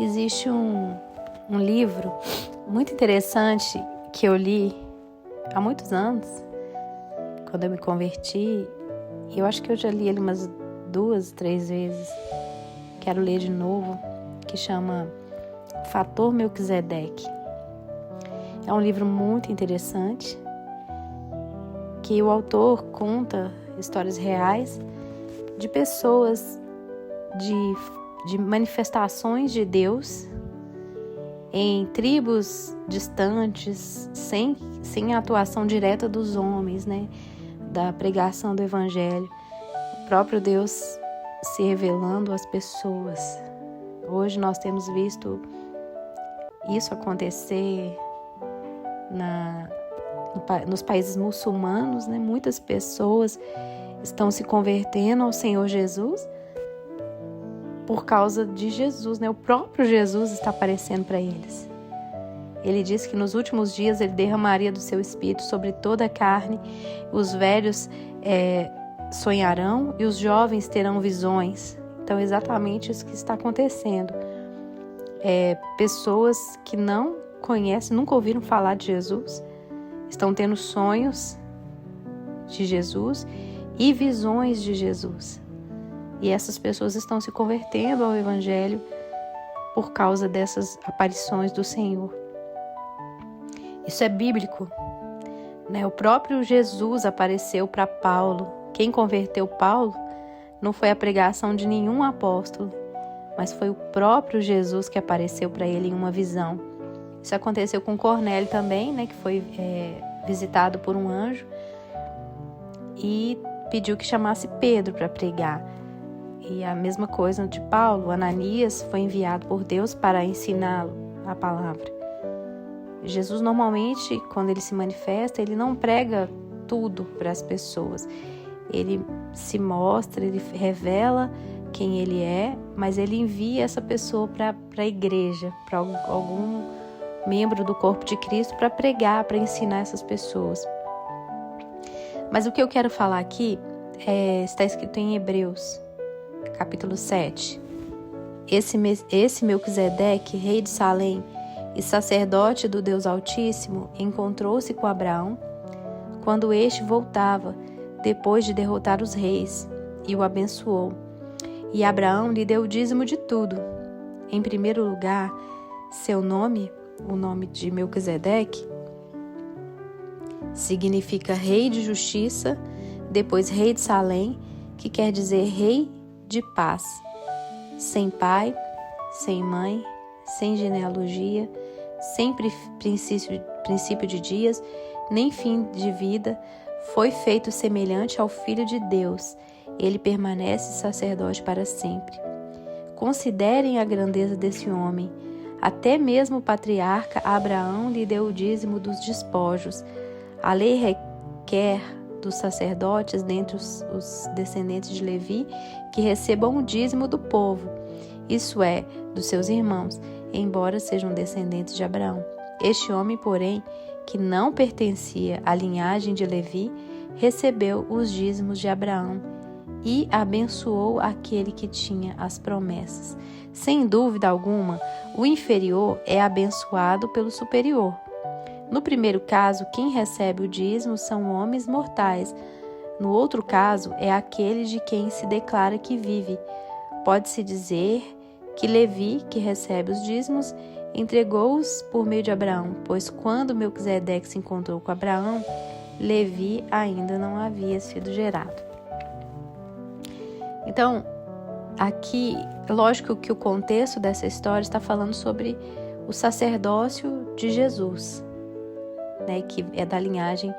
Existe um livro muito interessante que eu li há muitos anos, quando eu me converti. Eu acho que eu já li ele umas 2, 3 vezes. Quero ler de novo, que chama Fator Melquisedeque. É um livro muito interessante, que o autor conta histórias reais de pessoas, de manifestações de Deus em tribos distantes, sem a atuação direta dos homens, né? Da pregação do Evangelho. O próprio Deus se revelando às pessoas. Hoje nós temos visto isso acontecer nos países muçulmanos, né? Muitas pessoas estão se convertendo ao Senhor Jesus por causa de Jesus, né? O próprio Jesus está aparecendo para eles. Ele disse que nos últimos dias ele derramaria do seu espírito sobre toda a carne. Os velhos sonharão e os jovens terão visões. Então é exatamente isso que está acontecendo. Pessoas que não conhecem, nunca ouviram falar de Jesus, estão tendo sonhos de Jesus e visões de Jesus. E essas pessoas estão se convertendo ao Evangelho por causa dessas aparições do Senhor. Isso é bíblico, né? O próprio Jesus apareceu para Paulo. Quem converteu Paulo não foi a pregação de nenhum apóstolo, mas foi o próprio Jesus que apareceu para ele em uma visão. Isso aconteceu com Cornélio também, né? Que foi visitado por um anjo e pediu que chamasse Pedro para pregar. E a mesma coisa de Paulo. Ananias foi enviado por Deus para ensiná-lo a palavra. Jesus normalmente, quando ele se manifesta, ele não prega tudo para as pessoas. Ele se mostra, ele revela quem ele é, mas ele envia essa pessoa para a igreja, para algum membro do corpo de Cristo, para pregar, para ensinar essas pessoas. Mas o que eu quero falar aqui está escrito em Hebreus, capítulo 7. Esse Melquisedeque, rei de Salém e sacerdote do Deus Altíssimo, encontrou-se com Abraão quando este voltava, depois de derrotar os reis, e o abençoou. E Abraão lhe deu o dízimo de tudo. Em primeiro lugar, seu nome, o nome de Melquisedeque, significa rei de justiça, depois rei de Salém, que quer dizer rei de paz, sem pai, sem mãe, sem genealogia, sem princípio de dias, nem fim de vida, foi feito semelhante ao Filho de Deus. Ele permanece sacerdote para sempre. Considerem a grandeza desse homem. Até mesmo o patriarca Abraão lhe deu o dízimo dos despojos. A lei requer dos sacerdotes, dentre os descendentes de Levi, que recebam o dízimo do povo, isso é, dos seus irmãos, embora sejam descendentes de Abraão. Este homem, porém, que não pertencia à linhagem de Levi, recebeu os dízimos de Abraão e abençoou aquele que tinha as promessas. Sem dúvida alguma, o inferior é abençoado pelo superior. No primeiro caso, quem recebe o dízimo são homens mortais. No outro caso, é aquele de quem se declara que vive. Pode-se dizer que Levi, que recebe os dízimos, entregou-os por meio de Abraão, pois quando Melquisedeque se encontrou com Abraão, Levi ainda não havia sido gerado. Então, aqui, lógico que o contexto dessa história está falando sobre o sacerdócio de Jesus, né, que é da linhagem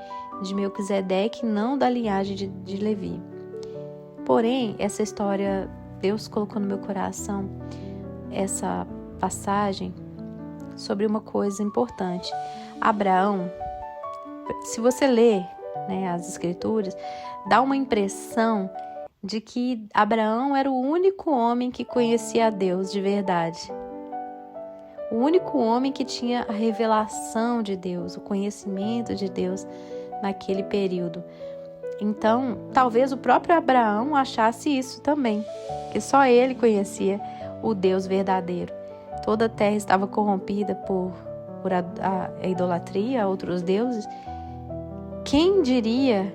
de Melquisedeque, não da linhagem de Levi. Porém, essa história, Deus colocou no meu coração essa passagem sobre uma coisa importante. Abraão, se você ler, né, as escrituras, dá uma impressão de que Abraão era o único homem que conhecia a Deus de verdade. O único homem que tinha a revelação de Deus, o conhecimento de Deus naquele período. Então, talvez o próprio Abraão achasse isso também, que só ele conhecia o Deus verdadeiro. toda a terra estava corrompida por a idolatria a outros deuses, quem diria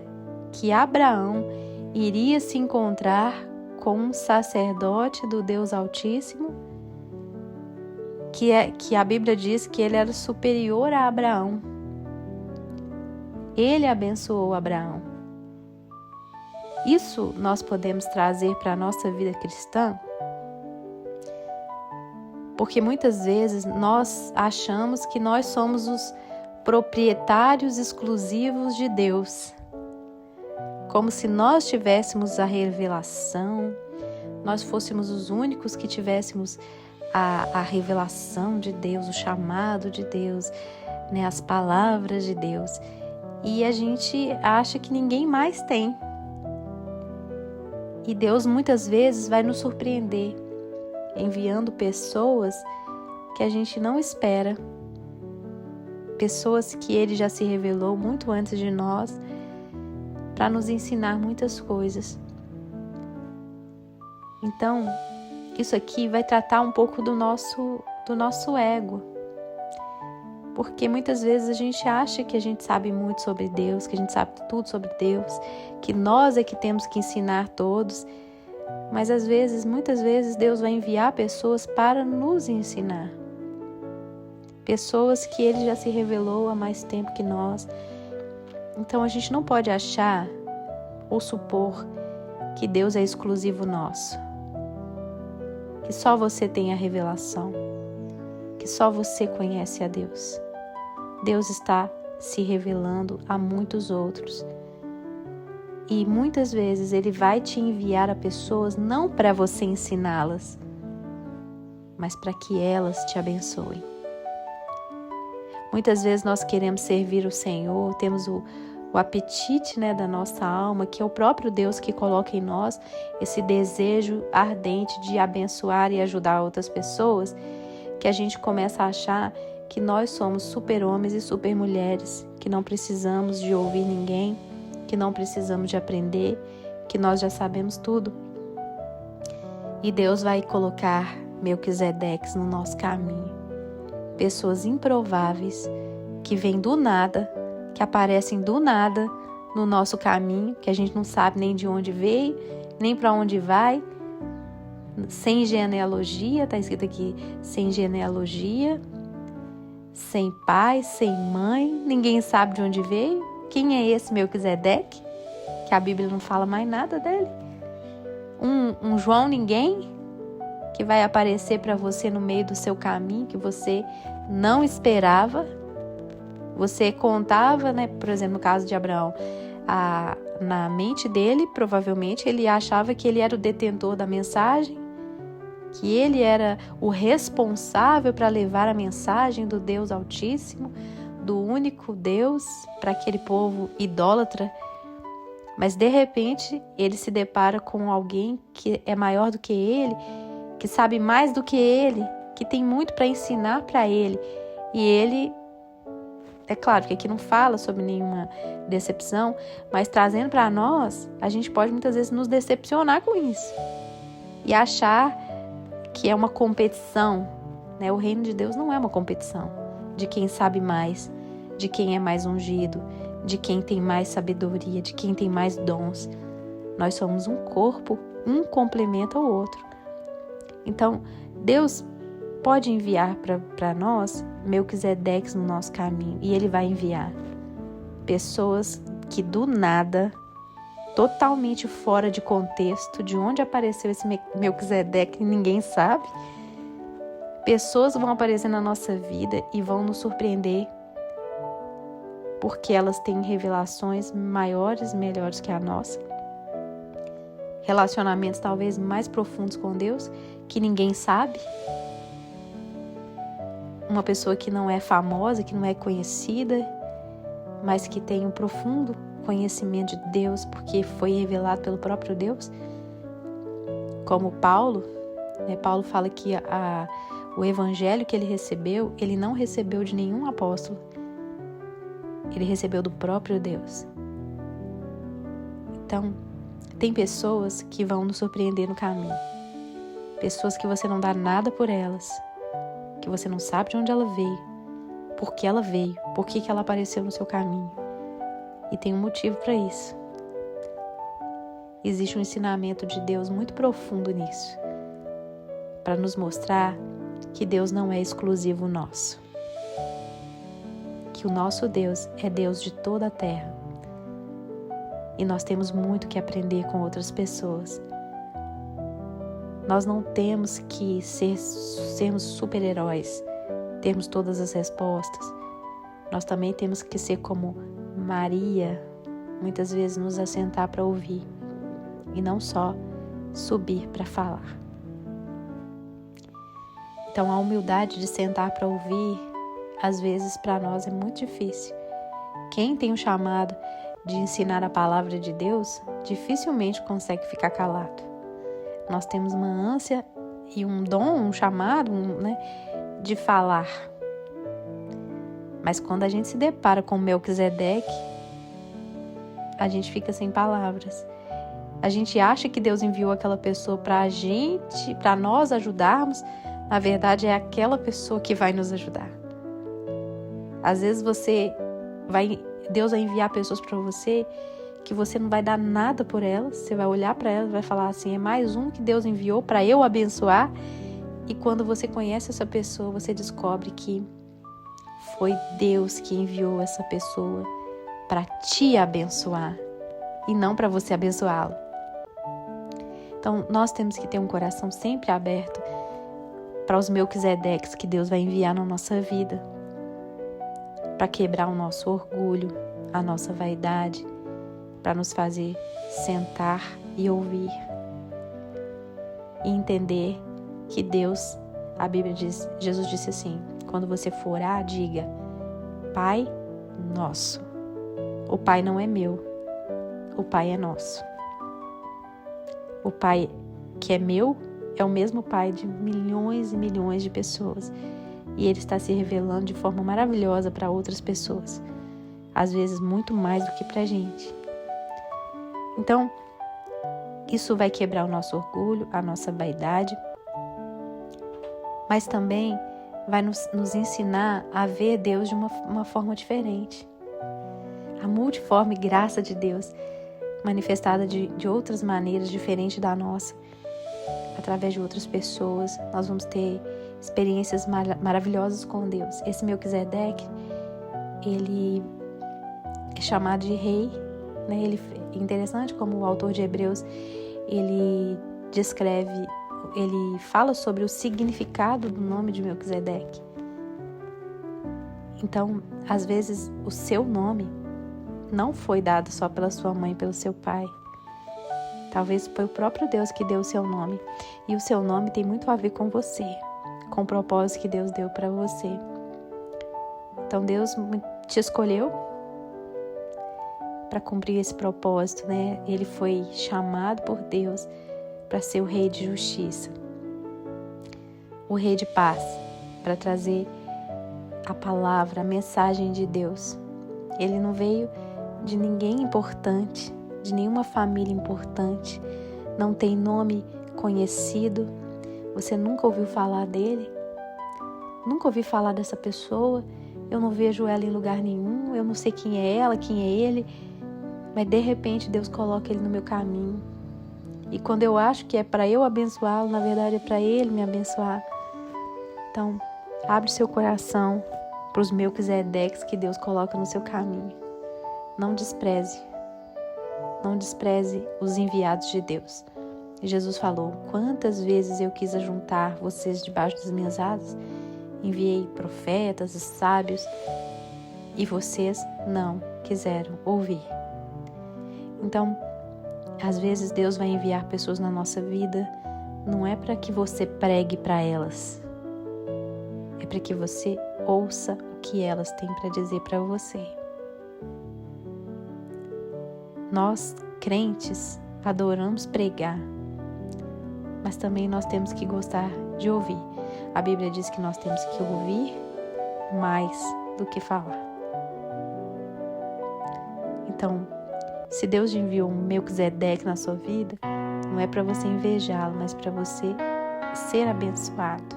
que Abraão iria se encontrar com um sacerdote do Deus Altíssimo, que a Bíblia diz que ele era superior a Abraão. Ele abençoou Abraão. Isso nós podemos trazer para a nossa vida cristã, porque muitas vezes nós achamos que nós somos os proprietários exclusivos de Deus, como se nós tivéssemos a revelação, nós fôssemos os únicos que tivéssemos a revelação de Deus, o chamado de Deus, né, as palavras de Deus. E a gente acha que ninguém mais tem. E Deus muitas vezes vai nos surpreender, enviando pessoas que a gente não espera, pessoas que Ele já se revelou muito antes de nós, para nos ensinar muitas coisas. Então, isso aqui vai tratar um pouco do nosso ego. Porque muitas vezes a gente acha que a gente sabe muito sobre Deus, que a gente sabe tudo sobre Deus, que nós é que temos que ensinar todos. Mas muitas vezes Deus vai enviar pessoas para nos ensinar. Pessoas que Ele já se revelou há mais tempo que nós. Então a gente não pode achar ou supor que Deus é exclusivo nosso. Que só você tem a revelação. Que só você conhece a Deus. Deus está se revelando a muitos outros. E muitas vezes Ele vai te enviar a pessoas não para você ensiná-las, mas para que elas te abençoem. Muitas vezes nós queremos servir o Senhor, temos o apetite, né, da nossa alma, que é o próprio Deus que coloca em nós esse desejo ardente de abençoar e ajudar outras pessoas, que a gente começa a achar que nós somos super-homens e super-mulheres, que não precisamos de ouvir ninguém, que não precisamos de aprender, que nós já sabemos tudo. E Deus vai colocar Melquisedeques no nosso caminho. Pessoas improváveis que vêm do nada, que aparecem do nada no nosso caminho, que a gente não sabe nem de onde veio, nem para onde vai, sem genealogia, está escrito aqui, sem genealogia, sem pai, sem mãe, ninguém sabe de onde veio. Quem é esse Melquisedeque? Que a Bíblia não fala mais nada dele. Um João ninguém que vai aparecer para você no meio do seu caminho, que você não esperava. Você contava, né, por exemplo, no caso de Abraão, na mente dele, provavelmente, ele achava que ele era o detentor da mensagem, que ele era o responsável para levar a mensagem do Deus Altíssimo, do único Deus para aquele povo idólatra. Mas de repente ele se depara com alguém que é maior do que ele, que sabe mais do que ele, que tem muito para ensinar para ele. E ele, é claro que aqui não fala sobre nenhuma decepção, mas trazendo para nós, a gente pode muitas vezes nos decepcionar com isso e achar que é uma competição, né? O reino de Deus não é uma competição de quem sabe mais, de quem é mais ungido, de quem tem mais sabedoria, de quem tem mais dons. Nós somos um corpo, um complementa o outro. Então, Deus pode enviar para nós Melquisedeques no nosso caminho, e Ele vai enviar pessoas que do nada, totalmente fora de contexto, de onde apareceu esse Melquisedeque, ninguém sabe. Pessoas vão aparecer na nossa vida e vão nos surpreender, porque elas têm revelações maiores e melhores que a nossa. Relacionamentos talvez mais profundos com Deus, que ninguém sabe. Uma pessoa que não é famosa, que não é conhecida, mas que tem um profundo conhecimento de Deus, porque foi revelado pelo próprio Deus. Como Paulo, né? Paulo fala que o evangelho que ele recebeu, ele não recebeu de nenhum apóstolo. Ele recebeu do próprio Deus. Então, tem pessoas que vão nos surpreender no caminho. Pessoas que você não dá nada por elas, que você não sabe de onde ela veio, por que ela veio, por que ela apareceu no seu caminho. E tem um motivo para isso. Existe um ensinamento de Deus muito profundo nisso, para nos mostrar que Deus não é exclusivo nosso. Que o nosso Deus é Deus de toda a terra. E nós temos muito que aprender com outras pessoas. Nós não temos que sermos super-heróis, termos todas as respostas. Nós também temos que ser como Maria, muitas vezes nos assentar para ouvir e não só subir para falar. Então a humildade de sentar para ouvir, às vezes para nós é muito difícil. Quem tem o chamado de ensinar a palavra de Deus, dificilmente consegue ficar calado. Nós temos uma ânsia e um dom, um chamado, de falar. Mas quando a gente se depara com Melquisedeque, a gente fica sem palavras. A gente acha que Deus enviou aquela pessoa para nós ajudarmos. Na verdade, é aquela pessoa que vai nos ajudar. Às vezes Deus vai enviar pessoas para você que você não vai dar nada por elas. Você vai olhar para elas e vai falar assim, é mais um que Deus enviou para eu abençoar. E quando você conhece essa pessoa, você descobre que foi Deus que enviou essa pessoa para te abençoar e não para você abençoá-lo. Então, nós temos que ter um coração sempre aberto para os Melquisedeques que Deus vai enviar na nossa vida, para quebrar o nosso orgulho, a nossa vaidade, para nos fazer sentar e ouvir e entender que Deus, a Bíblia diz, Jesus disse assim, quando você for orar, diga, Pai nosso. O Pai não é meu, o Pai é nosso. O Pai que é meu é o mesmo Pai de milhões e milhões de pessoas. E Ele está se revelando de forma maravilhosa para outras pessoas. Às vezes muito mais do que para a gente. Então, isso vai quebrar o nosso orgulho, a nossa vaidade. Mas também vai nos ensinar a ver Deus de uma forma diferente. A multiforme graça de Deus, manifestada de outras maneiras diferentes da nossa, através de outras pessoas, nós vamos ter experiências maravilhosas com Deus. Esse Melquisedeque, ele é chamado de rei, né? É interessante como o autor de Hebreus, ele fala sobre o significado do nome de Melquisedeque. Então, às vezes, o seu nome não foi dado só pela sua mãe e pelo seu pai. Talvez foi o próprio Deus que deu o seu nome. E o seu nome tem muito a ver com você, com o propósito que Deus deu para você. Então Deus te escolheu para cumprir esse propósito, né? Ele foi chamado por Deus para ser o rei de justiça, o rei de paz, para trazer a palavra, a mensagem de Deus. Ele não veio de ninguém importante, de nenhuma família importante, não tem nome conhecido, você nunca ouviu falar dele, nunca ouvi falar dessa pessoa, eu não vejo ela em lugar nenhum, eu não sei quem é ela, quem é ele, mas de repente Deus coloca ele no meu caminho. E quando eu acho que é para eu abençoá-lo, na verdade é para ele me abençoar. Então, abre seu coração para os Melquisedeques que Deus coloca no seu caminho. Não despreze os enviados de Deus. E Jesus falou, quantas vezes eu quis ajuntar vocês debaixo das minhas asas, enviei profetas e sábios, e vocês não quiseram ouvir. Então, às vezes Deus vai enviar pessoas na nossa vida, não é para que você pregue para elas, é para que você ouça o que elas têm para dizer para você. Nós, crentes, adoramos pregar, mas também nós temos que gostar de ouvir. A Bíblia diz que nós temos que ouvir mais do que falar. Então, se Deus enviou um Melquisedeque na sua vida, não é para você invejá-lo, mas para você ser abençoado.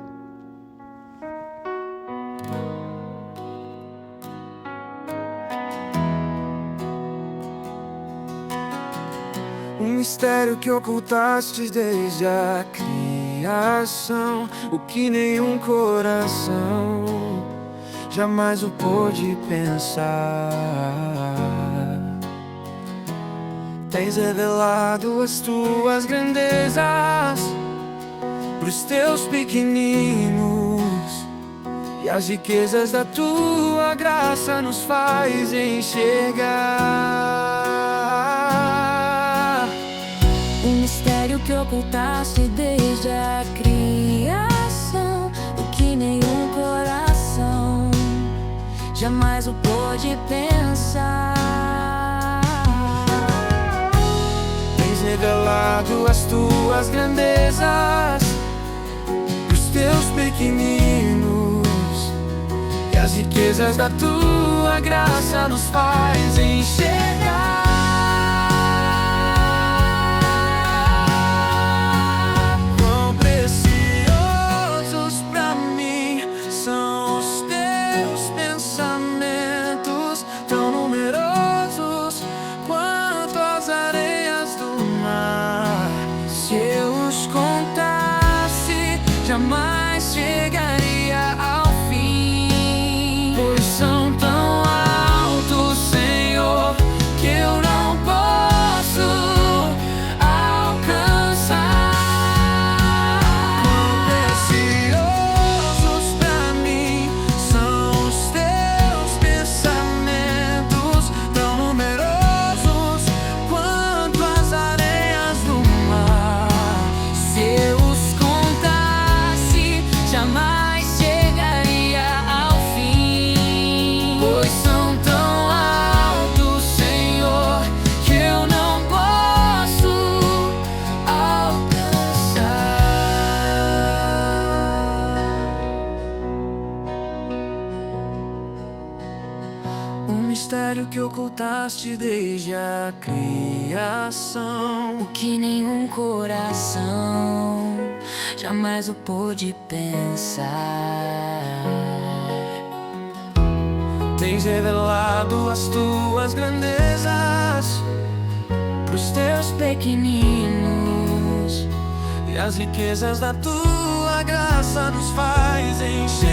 mistério que ocultaste desde a criação, o que nenhum coração jamais o pôde pensar. Tens revelado as tuas grandezas pros teus pequeninos, e as riquezas da tua graça nos faz enxergar. Um mistério que ocultaste desde a criação, o que nenhum coração jamais o pôde pensar. Tens revelado as tuas grandezas pros teus pequeninos, e as riquezas da tua graça nos faz enxergar. Quão preciosos pra mim são os teus pensamentos, tão numerosos quanto as areias do mar. Se eu os contasse, jamais chegaria ao fim, pois são tão altos, Senhor, que eu não posso alcançar. Quão preciosos pra mim são os teus pensamentos, tão numerosos quanto as areias do mar. Se eu os contasse, jamais chegaria ao fim, pois são tão altos, Senhor, que eu não posso alcançar. Um mistério que ocultaste desde a criação, O que nenhum coração jamais o pôde pensar. tens revelado as tuas grandezas pros teus Pequeninos, e as riquezas da tua graça nos faz enxergar.